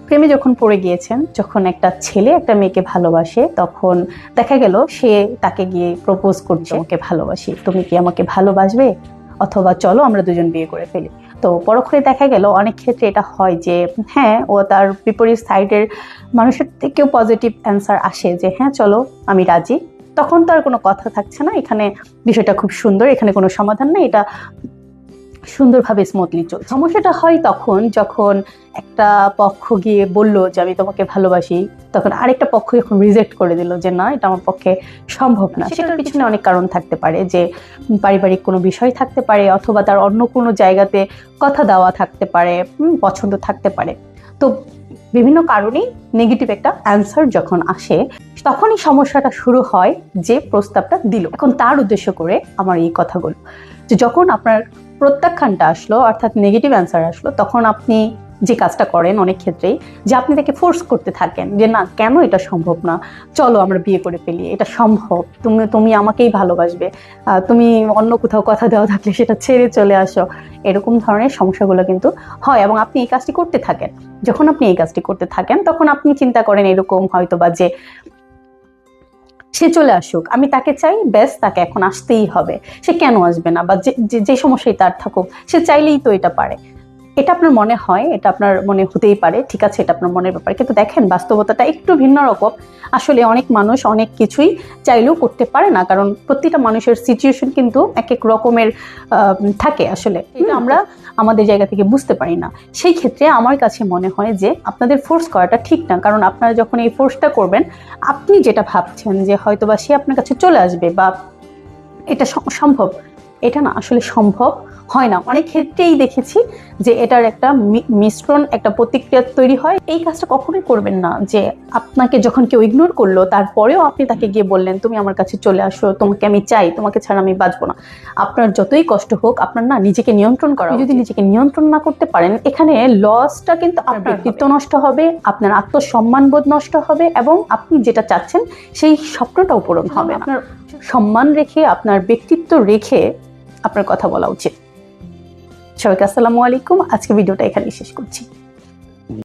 প্রেমে যখন পড়ে গিয়েছেন, যখন একটা ছেলে একটা মেয়েকে ভালোবাসে, তখন দেখা গেল সে তাকে গিয়ে প্রপোজ করছে, আমাকে ভালোবাসি, তুমি কি আমাকে ভালোবাসবে, অথবা চলো আমরা দুজন বিয়ে করে ফেলি। তো পরক্ষণে দেখা গেল অনেক ক্ষেত্রে এটা হয় যে হ্যাঁ, ও তার বিপরীত সাইডের মানুষের থেকেও পজিটিভ অ্যান্সার আসে যে হ্যাঁ চলো আমি রাজি। তখন তো আর কোনো কথা থাকছে না, এখানে বিষয়টা খুব সুন্দর, এখানে কোনো সমাধান নেই, এটা সুন্দরভাবে স্মুথলি চলছে। সমস্যাটা হয় তখন যখন একটা পক্ষ গিয়ে বলল যে আমি তোমাকে ভালোবাসি, তখন আরেকটা পক্ষ যখন রিজেক্ট করে দিল যে না, এটা আমার পক্ষে সম্ভব না। সেটার পিছনে অনেক কারণ থাকতে পারে, যে পারিবারিক কোনো বিষয় থাকতে পারে, অথবা তার অন্য কোনো জায়গাতে কথা দেওয়া থাকতে পারে, পছন্দ থাকতে পারে। তো বিভিন্ন কারণেই নেগেটিভ একটা অ্যান্সার যখন আসে, তখনই সমস্যাটা শুরু হয় যে প্রস্তাবটা দিল। এখন তার উদ্দেশ্য করে আমার এই কথাগুলো, যে যখন আপনার প্রত্যাখ্যানটা আসলো, অর্থাৎ নেগেটিভ অ্যান্সার আসলো, তখন আপনি যে কাজটা করেন অনেক ক্ষেত্রেই, যে আপনি তাকে ফোর্স করতে থাকেন যে না, কেন এটা সম্ভব না, চলো আমরা বিয়ে করে ফেলি, এটা সম্ভব, তুমি আমাকেই ভালোবাসবে, তুমি অন্য কোথাও কথা দেওয়া থাকলে সেটা ছেড়ে চলে আসো। এরকম ধরনের সমস্যাগুলো কিন্তু হয়, এবং আপনি এই কাজটি করতে থাকেন। যখন আপনি এই কাজটি করতে থাকেন, তখন আপনি চিন্তা করেন এরকম হয়তো বা যে সে চলে আসুক, আমি তাকে চাই, ব্যাস তাকে এখন আসতেই হবে, সে কেন আসবে না, বা যে সমস্যাই তার থাকুক, সে চাইলেই তো এটা পারে। এটা আপনার মনে হয়, এটা আপনার মনে হতেই পারে, ঠিক আছে, এটা আপনার মনের ব্যাপার, কিন্তু দেখেন বাস্তবতাটা একটু ভিন্ন রকম। আসলে অনেক মানুষ অনেক কিছুই চাইলেও করতে পারে না, কারণ প্রতিটা মানুষের সিচুয়েশন কিন্তু এক এক রকমের থাকে। আসলে এটা আমরা আমাদের জায়গা থেকে বুঝতে পারি না। সেই ক্ষেত্রে আমার কাছে মনে হয় যে আপনাদের ফোর্স করাটা ঠিক না, কারণ আপনারা যখন এই ফোর্সটা করবেন, আপনি যেটা ভাবছেন যে হয়তোবা সে আপনার কাছে চলে আসবে বা এটা সম্ভব, এটা না আসলে সম্ভব হয় না। অনেক ক্ষেত্রেই দেখেছি যে এটার একটা মিশ্রণ, একটা প্রতিক্রিয়া তৈরি হয়। এই কাজটা কখনোই করবেন না, যে আপনাকে যখন কেউ ইগনোর করলো তারপরেও আপনি তাকে গিয়ে বললেন তুমি আমার কাছে চলে আসো, তোমাকে আমি চাই, তোমাকে ছাড়া আমি বাঁচবো না। আপনার যতই কষ্ট হোক, আপনার না নিজেকে নিয়ন্ত্রণ করা। যদি নিজেকে নিয়ন্ত্রণ না করতে পারেন, এখানে লসটা কিন্তু আপনার ব্যক্তিত্ব নষ্ট হবে, আপনার আত্মসম্মান বোধ নষ্ট হবে, এবং আপনি যেটা চাচ্ছেন সেই স্বপ্নটাও পূরণ হবে না। আপনার সম্মান রেখে, আপনার ব্যক্তিত্ব রেখে আপনার কথা বলা উচিত। সবাইকে আসসালামু আলাইকুম। আজকে ভিডিওটা এখানেই শেষ করছি।